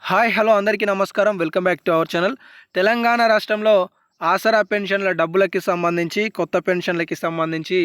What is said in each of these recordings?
Hi hello అందరికీ నమస్కారం. Welcome back to our channel. Telangana రాష్ట్రంలో ఆసరా పెన్షన్ల డబ్బులకి సంబంధించి, కొత్త పెన్షన్లకి సంబంధించి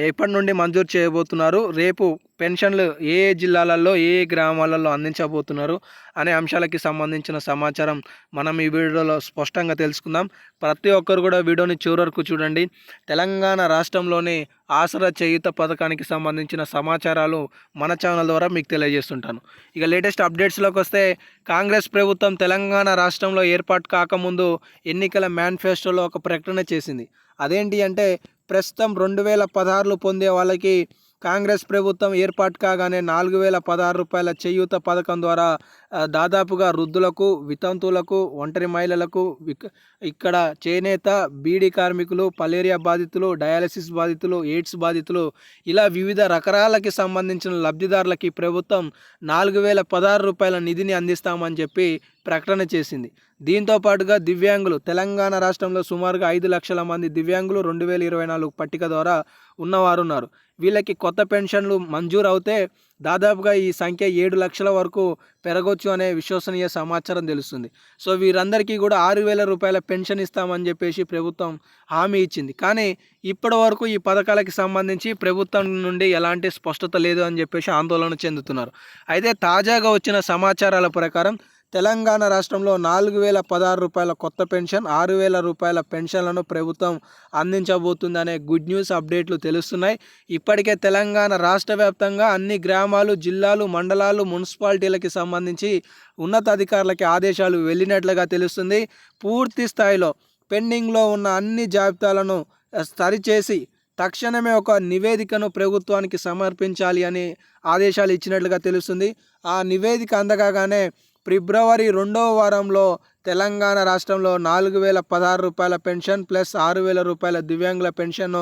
ఎప్పటి నుండి మంజూరు చేయబోతున్నారు, రేపు పెన్షన్లు ఏ ఏ జిల్లాలలో ఏ ఏ గ్రామాలలో అందించబోతున్నారు అనే అంశాలకి సంబంధించిన సమాచారం మనం ఈ వీడియోలో స్పష్టంగా తెలుసుకుందాం. ప్రతి ఒక్కరు కూడా వీడియోని చివరి వరకు చూడండి. తెలంగాణ రాష్ట్రంలోని ఆసరా చేయూత పథకానికి సంబంధించిన సమాచారాలు మన ఛానల్ ద్వారా మీకు తెలియజేస్తుంటాను. ఇక లేటెస్ట్ అప్డేట్స్లోకి వస్తే, కాంగ్రెస్ ప్రభుత్వం తెలంగాణ రాష్ట్రంలో ఏర్పాటు కాకముందు ఎన్నికల మేనిఫెస్టోలో ఒక ప్రకటన చేసింది. అదేంటి అంటే, ప్రస్తుతం 2016 పొందే వాళ్ళకి కాంగ్రెస్ ప్రభుత్వం ఏర్పాటు కాగానే 4016 రూపాయల చేయూత పథకం ద్వారా దాదాపుగా వృద్ధులకు, వితంతువులకు, ఒంటరి మహిళలకు, ఇక్కడ చేనేత, బీడీ కార్మికులు, మలేరియా బాధితులు, డయాలసిస్ బాధితులు, ఎయిడ్స్ బాధితులు, ఇలా వివిధ రకాలకి సంబంధించిన లబ్ధిదారులకి ప్రభుత్వం 4016 రూపాయల నిధిని అందిస్తామని చెప్పి ప్రకటన చేసింది. దీంతో పాటుగా దివ్యాంగులు, తెలంగాణ రాష్ట్రంలో సుమారుగా 5 లక్షల మంది దివ్యాంగులు 2024 పట్టిక ద్వారా ఉన్నవారు ఉన్నారు. వీళ్ళకి కొత్త పెన్షన్లు మంజూరు అవుతే దాదాపుగా ఈ సంఖ్య 7 లక్షల వరకు పెరగొచ్చు అనే విశ్వసనీయ సమాచారం తెలుస్తుంది. సో వీరందరికీ కూడా 6,000 రూపాయల పెన్షన్ ఇస్తామని చెప్పేసి ప్రభుత్వం హామీ ఇచ్చింది. కానీ ఇప్పటి వరకు ఈ పథకాలకి సంబంధించి ప్రభుత్వం నుండి ఎలాంటి స్పష్టత లేదు అని చెప్పేసి ఆందోళన చెందుతున్నారు. అయితే తాజాగా వచ్చిన సమాచారాల ప్రకారం తెలంగాణ రాష్ట్రంలో 4016 రూపాయల కొత్త పెన్షన్, 6000 రూపాయల పెన్షన్లను ప్రభుత్వం అందించబోతుందనే గుడ్ న్యూస్ అప్డేట్లు తెలుస్తున్నాయి. ఇప్పటికే తెలంగాణ రాష్ట్ర వ్యాప్తంగా అన్ని గ్రామాలు, జిల్లాలు, మండలాలు, మున్సిపాలిటీలకి సంబంధించి ఉన్నతాధికారులకి ఆదేశాలు వెళ్ళినట్లుగా తెలుస్తుంది. పూర్తి స్థాయిలో పెండింగ్లో ఉన్న అన్ని జాబితాలను సరిచేసి తక్షణమే ఒక నివేదికను ప్రభుత్వానికి సమర్పించాలి అని ఆదేశాలు ఇచ్చినట్లుగా తెలుస్తుంది. ఆ నివేదిక అందగానే ఫిబ్రవరి 2వ వారంలో తెలంగాణ రాష్ట్రంలో 4016 రూపాయల పెన్షన్ ప్లస్ 6000 రూపాయల దివ్యాంగుల పెన్షన్ను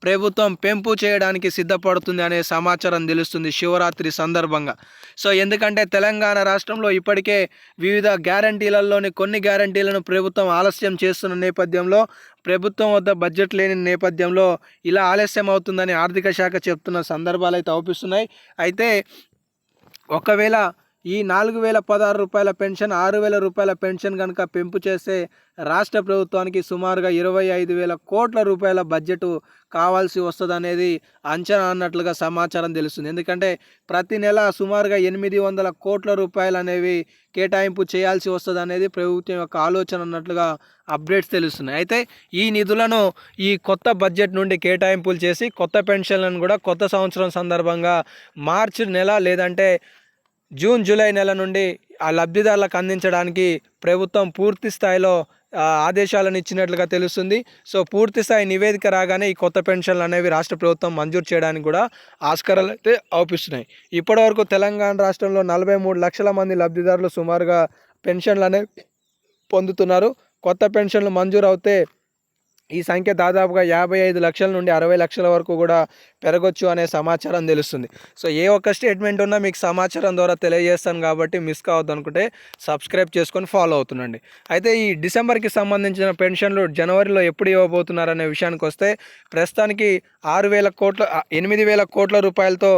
ప్రభుత్వం పెంపు చేయడానికి సిద్ధపడుతుంది అనే సమాచారం తెలుస్తుంది శివరాత్రి సందర్భంగా. సో ఎందుకంటే తెలంగాణ రాష్ట్రంలో ఇప్పటికే వివిధ గ్యారంటీలలోని కొన్ని గ్యారంటీలను ప్రభుత్వం ఆలస్యం చేస్తున్న నేపథ్యంలో, ప్రభుత్వం వద్ద బడ్జెట్ లేని నేపథ్యంలో ఇలా ఆలస్యం అవుతుందని ఆర్థిక శాఖ చెప్తున్న సందర్భాలు అయితే అవుపిస్తున్నాయి. అయితే ఒకవేళ ఈ 4016 రూపాయల పెన్షన్, 6000 రూపాయల పెన్షన్ కనుక పెంపు చేస్తే రాష్ట్ర ప్రభుత్వానికి సుమారుగా 25,000 కోట్ల రూపాయల బడ్జెట్ కావాల్సి వస్తుందనేది అంచనా అన్నట్లుగా సమాచారం తెలుస్తుంది. ఎందుకంటే ప్రతి నెల సుమారుగా 800 కోట్ల రూపాయలు అనేవి కేటాయింపు చేయాల్సి వస్తుంది అనేది ప్రభుత్వం యొక్క ఆలోచన అన్నట్లుగా అప్డేట్స్ తెలుస్తున్నాయి. అయితే ఈ నిధులను ఈ కొత్త బడ్జెట్ నుండి కేటాయింపులు చేసి కొత్త పెన్షన్లను కూడా కొత్త సంవత్సరం సందర్భంగా మార్చి నెల లేదంటే జూన్, జూలై నెల నుండి ఆ లబ్ధిదారులకు అందించడానికి ప్రభుత్వం పూర్తి స్థాయిలో ఆదేశాలను ఇచ్చినట్లుగా తెలుస్తుంది. సో పూర్తి స్థాయి నివేదిక రాగానే ఈ కొత్త పెన్షన్లు అనేవి రాష్ట్ర ప్రభుత్వం మంజూరు చేయడానికి కూడా ఆస్కారాలు అయితే అవుపిస్తున్నాయి. ఇప్పటివరకు తెలంగాణ రాష్ట్రంలో 43 లక్షల మంది లబ్ధిదారులు సుమారుగా పెన్షన్లు అనేవి పొందుతున్నారు. కొత్త పెన్షన్లు మంజూరు అవుతే ఈ సంఖ్య దాదాపుగా 55 లక్షల నుండి 60 లక్షల వరకు కూడా పెరగొచ్చు అనే సమాచారం తెలుస్తుంది. సో ఏ ఒక్క స్టేట్మెంట్ ఉన్నా మీకు సమాచారం ద్వారా తెలియజేస్తాను కాబట్టి మిస్ కావద్దు అనుకుంటే సబ్స్క్రైబ్ చేసుకొని ఫాలో అవుతుండండి. అయితే ఈ డిసెంబర్కి సంబంధించిన పెన్షన్లు జనవరిలో ఎప్పుడు ఇవ్వబోతున్నారనే విషయానికి వస్తే, ప్రస్తుతానికి 8,000 కోట్ల రూపాయలతో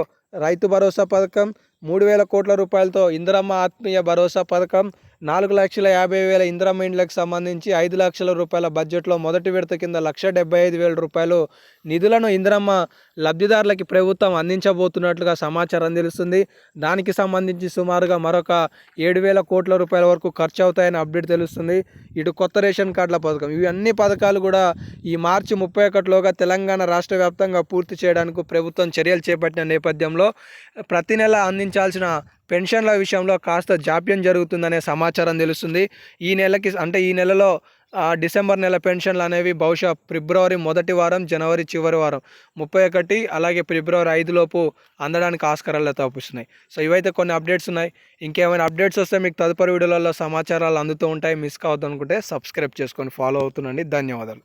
రైతు భరోసా పథకం, 3,000 కోట్ల రూపాయలతో ఇందిరమ్మ ఆత్మీయ భరోసా పథకం, 4,50,000 ఇందిరమ్మ ఇండ్లకు సంబంధించి 5 లక్షల రూపాయల బడ్జెట్లో మొదటి విడత కింద 1,75,000 రూపాయలు నిధులను ఇందిరమ్మ లబ్ధిదారులకి ప్రభుత్వం అందించబోతున్నట్లుగా సమాచారం తెలుస్తుంది. దానికి సంబంధించి సుమారుగా మరొక 7,000 కోట్ల రూపాయల వరకు ఖర్చు అవుతాయని అప్డేట్ తెలుస్తుంది. ఇటు కొత్త రేషన్ కార్డుల పథకం, ఇవి అన్ని పథకాలు కూడా ఈ మార్చి 31లోగా తెలంగాణ రాష్ట్ర వ్యాప్తంగా పూర్తి చేయడానికి ప్రభుత్వం చర్యలు చేపట్టిన నేపథ్యంలో ప్రతి నెల అందించాల్సిన పెన్షన్ల విషయంలో కాస్త జాప్యం జరుగుతుందనే సమాచారం తెలుస్తుంది. ఈ నెలలో డిసెంబర్ నెల పెన్షన్లు అనేవి బహుశా ఫిబ్రవరి మొదటి వారం, జనవరి చివరి వారం 31 అలాగే ఫిబ్రవరి 5 లోపు అందడానికి ఆస్కారాలు తప్పిస్తున్నాయి. సో ఇవైతే కొన్ని అప్డేట్స్ ఉన్నాయి. ఇంకేమైనా అప్డేట్స్ వస్తే మీకు తదుపరి వీడియోలలో సమాచారాలు అందుతూ ఉంటాయి. మిస్ కావద్దు అనుకుంటే సబ్స్క్రైబ్ చేసుకొని ఫాలో అవుతుండండి. ధన్యవాదాలు.